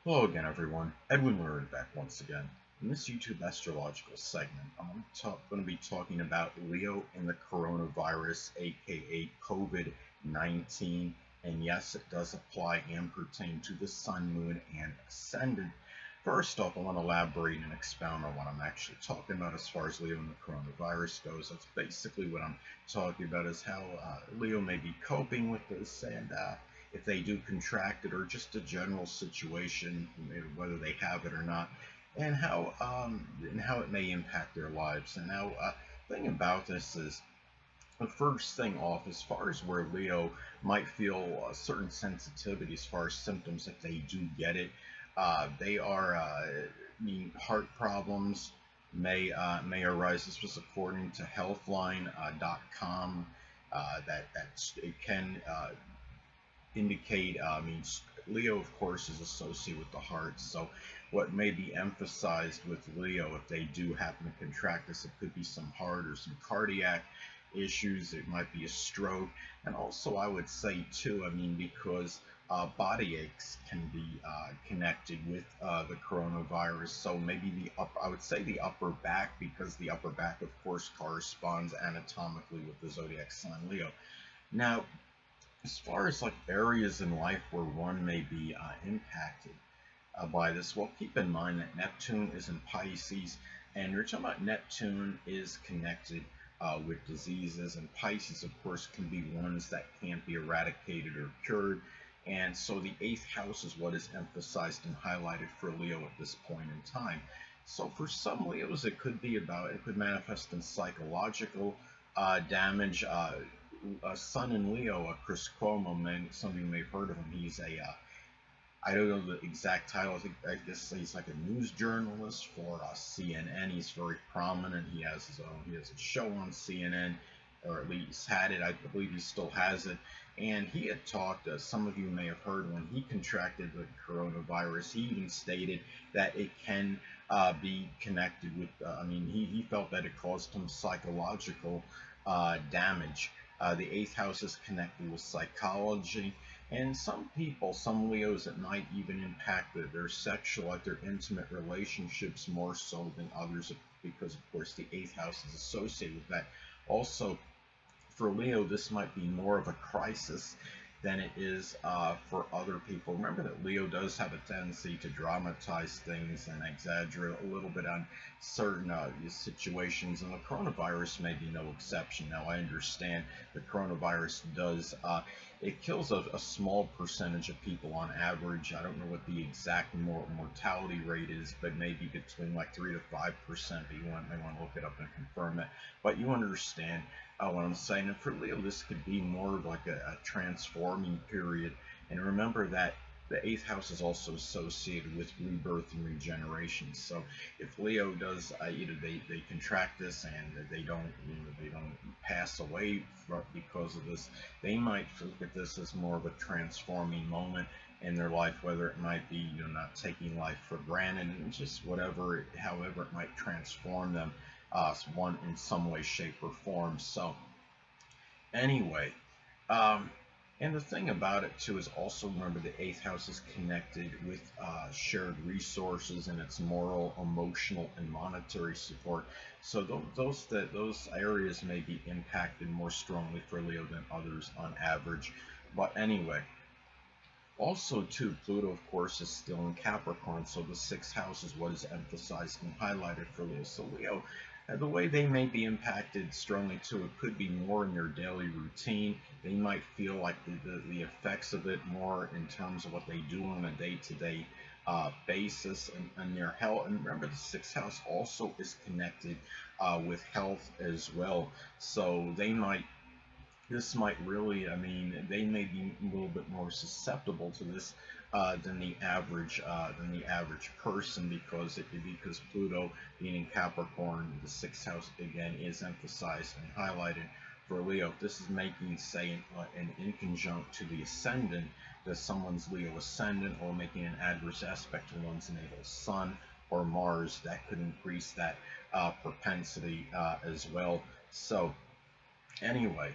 Hello again, everyone. Edwin Learnard back once again. In this YouTube astrological segment, I'm going to be talking about Leo and the coronavirus, aka COVID-19. And yes, it does apply and pertain to the Sun, Moon, and Ascendant. First off, I want to elaborate and expound on what I'm actually talking about as far as Leo and the coronavirus goes. That's basically what I'm talking about, is how Leo may be coping with this, and if they do contract it, or just a general situation, whether they have it or not, and how it may impact their lives. And now, the thing about this is, the first thing off, as far as where Leo might feel a certain sensitivity as far as symptoms if they do get it, they are, heart problems may arise. This was according to Healthline.com. That it can indicate, Leo, of course, is associated with the heart. So, what may be emphasized with Leo, if they do happen to contract this, it could be some heart or some cardiac issues. It might be a stroke, and also I would say too, because body aches can be connected with the coronavirus. So maybe I would say the upper back, because the upper back, of course, corresponds anatomically with the zodiac sign Leo. Now, as far as like areas in life where one may be impacted by this, well, keep in mind that Neptune is in Pisces, and we're talking about Neptune is connected with diseases, and Pisces, of course, can be ones that can't be eradicated or cured. And so the eighth house is what is emphasized and highlighted for Leo at this point in time. So for some Leos, it could manifest in psychological damage. Sun in Leo, Chris Cuomo, some of you may have heard of him. He's I don't know the exact title. I guess he's like a news journalist for CNN. He's very prominent. He has a show on CNN, or at least had it. I believe he still has it. And he had talked, some of you may have heard, when he contracted the coronavirus, he even stated that it can be connected with, he felt that it caused him psychological damage. The eighth house is connected with psychology, and some people, some Leos, it might even impact their sexual, like their intimate relationships more so than others, because of course the eighth house is associated with that. Also, for Leo, this might be more of a crisis than it is for other people. Remember that Leo does have a tendency to dramatize things and exaggerate a little bit on certain situations, and the coronavirus may be no exception. Now, I understand the coronavirus it kills a small percentage of people on average. I don't know what the exact mortality rate is, but maybe between like 3 to 5%. But may want to look it up and confirm that. But you understand what I'm saying. And for Leo, this could be more of like a transforming period. And remember that the eighth house is also associated with rebirth and regeneration. So if Leo does, they contract this and they don't pass away because of this, they might look at this as more of a transforming moment in their life, whether it might be not taking life for granted, and just however it might transform them, one in some way, shape, or form. So anyway, um, and the thing about it too is, also remember the eighth house is connected with shared resources and its moral, emotional, and monetary support. So those areas may be impacted more strongly for Leo than others on average. But anyway, also too, Pluto, of course, is still in Capricorn, so the sixth house is what is emphasized and highlighted for Leo. So Leo, the way they may be impacted strongly too, it could be more in their daily routine. They might feel like the effects of it more in terms of what they do on a day-to-day basis, and their health. And remember, the sixth house also is connected with health as well. So this might really, they may be a little bit more susceptible to this than the average person, because Pluto being in Capricorn, the sixth house again is emphasized and highlighted for Leo. If this is making, say, an inconjunct to the ascendant, to someone's Leo ascendant, or making an adverse aspect to one's natal sun or Mars, that could increase that propensity as well. So anyway,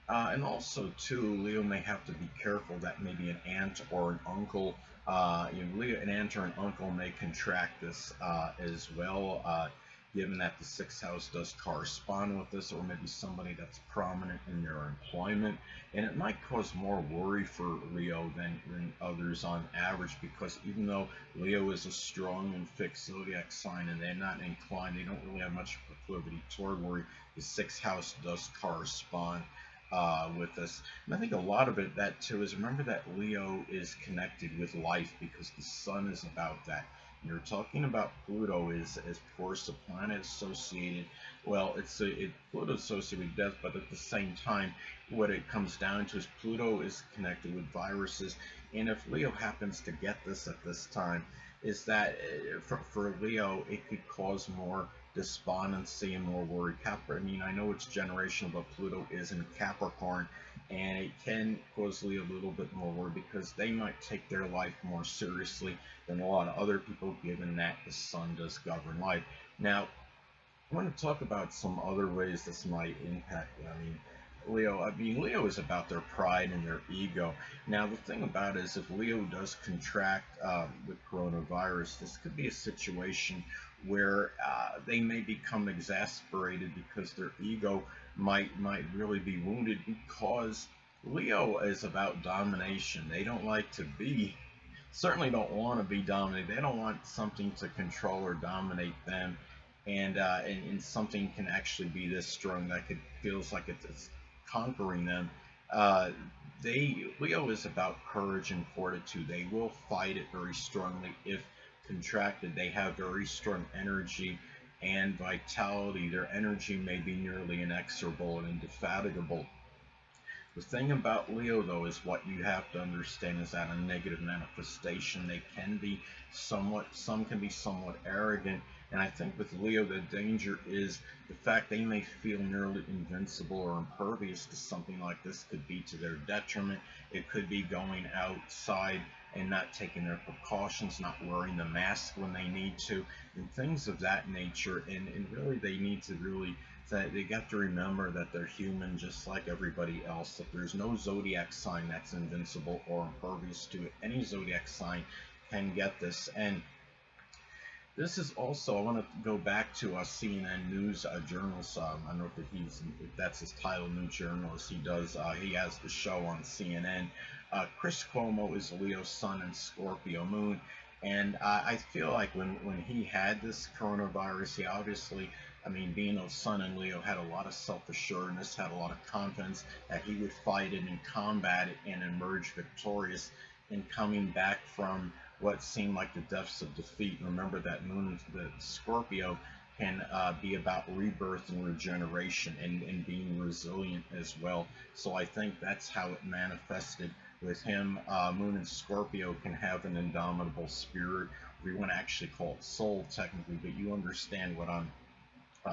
And also, too, Leo may have to be careful that maybe an aunt or an uncle, Leo, an aunt or an uncle may contract this as well, given that the sixth house does correspond with this, or maybe somebody that's prominent in their employment. And it might cause more worry for Leo than others on average, because even though Leo is a strong and fixed zodiac sign and they're not inclined, they don't really have much proclivity toward worry, the sixth house does correspond with us. And I think a lot of it, that too, is remember that Leo is connected with life because the sun is about that. You're talking about Pluto is of course a planet associated. Well, Pluto associated with death, but at the same time, what it comes down to is Pluto is connected with viruses, and if Leo happens to get this at this time, is that for Leo it could cause more despondency and more worry. I mean, I know it's generational, but Pluto is in Capricorn, and it can cause Leo a little bit more worry because they might take their life more seriously than a lot of other people, given that the sun does govern life. Now, I want to talk about some other ways this might impact. Leo is about their pride and their ego. Now, the thing about it is, if Leo does contract the coronavirus, this could be a situation where they may become exasperated because their ego might really be wounded, because Leo is about domination. They don't like to be, certainly don't want to be dominated. They don't want something to control or dominate them, and something can actually be this strong that could feels like it's conquering them. Uh, Leo is about courage and fortitude. They will fight it very strongly if contracted. They have very strong energy and vitality. Their energy may be nearly inexorable and indefatigable. The thing about Leo, though, is what you have to understand is that a negative manifestation, they can be some can be somewhat arrogant. And I think with Leo, the danger is the fact they may feel nearly invincible or impervious to something like this could be to their detriment. It could be going outside and not taking their precautions, not wearing the mask when they need to, and things of that nature. And really, they need to really, that they got to remember that they're human just like everybody else, that there's no zodiac sign that's invincible or impervious to it. Any zodiac sign can get this. And this is also, I want to go back to CNN News journalist. I don't know if that's his title, news journalist. He has the show on CNN. Chris Cuomo is Leo Sun and Scorpio Moon, and I feel like when he had this coronavirus, he obviously, I mean, being a Sun and Leo, had a lot of self-assuredness, had a lot of confidence that he would fight it and combat it and emerge victorious in coming back from what seemed like the depths of defeat. Remember that Moon, the Scorpio, can be about rebirth and regeneration, and being resilient as well. So I think that's how it manifested with him. Moon and Scorpio can have an indomitable spirit. We want to actually call it soul technically, but you understand what I'm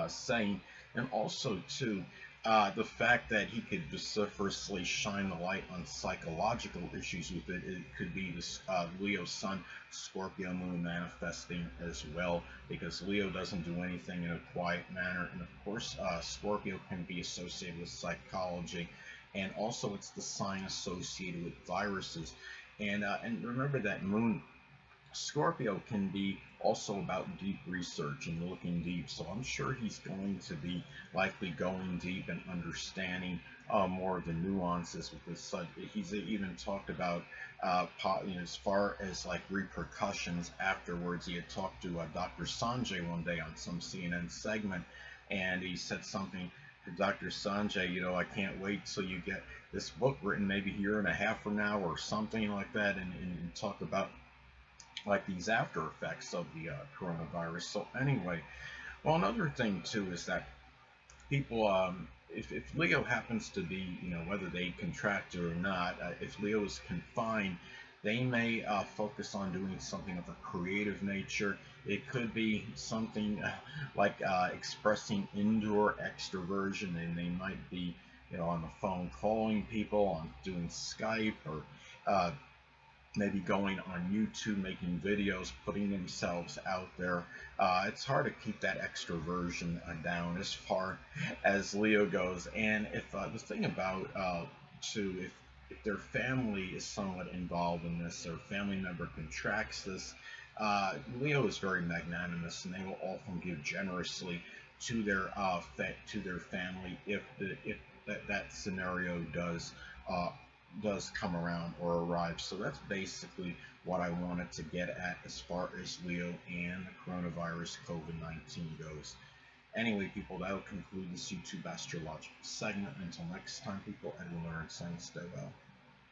saying. And also, too, the fact that he could vociferously shine the light on psychological issues with it, it could be this Leo Sun, Scorpio Moon manifesting as well, because Leo doesn't do anything in a quiet manner. And of course, Scorpio can be associated with psychology, and also it's the sign associated with viruses. And remember that Moon Scorpio can be also about deep research and looking deep, so I'm sure he's going to be likely going deep and understanding more of the nuances with this subject. He's even talked about, as far as like repercussions afterwards. He had talked to Dr. Sanjay one day on some CNN segment, and he said something to Dr. Sanjay, I can't wait till you get this book written, maybe a year and a half from now or something like that, and talk about like these after effects of the coronavirus. So anyway, well, another thing too is that people, if Leo happens to be, whether they contract it or not, if Leo is confined, they may focus on doing something of a creative nature. It could be something like expressing indoor extroversion, and they might be, on the phone calling people, on doing Skype, or maybe going on YouTube, making videos, putting themselves out there. It's hard to keep that extroversion down as far as Leo goes. And if the thing about too, if their family is somewhat involved in this, or family member contracts this, Leo is very magnanimous, and they will often give generously to their family if that scenario uh, does come around or arrive. So that's basically what I wanted to get at as far as Leo and the coronavirus COVID-19 goes. Anyway, people, that'll conclude this YouTube astrological segment. Until next time, people, Edwin Learnard saying stay well.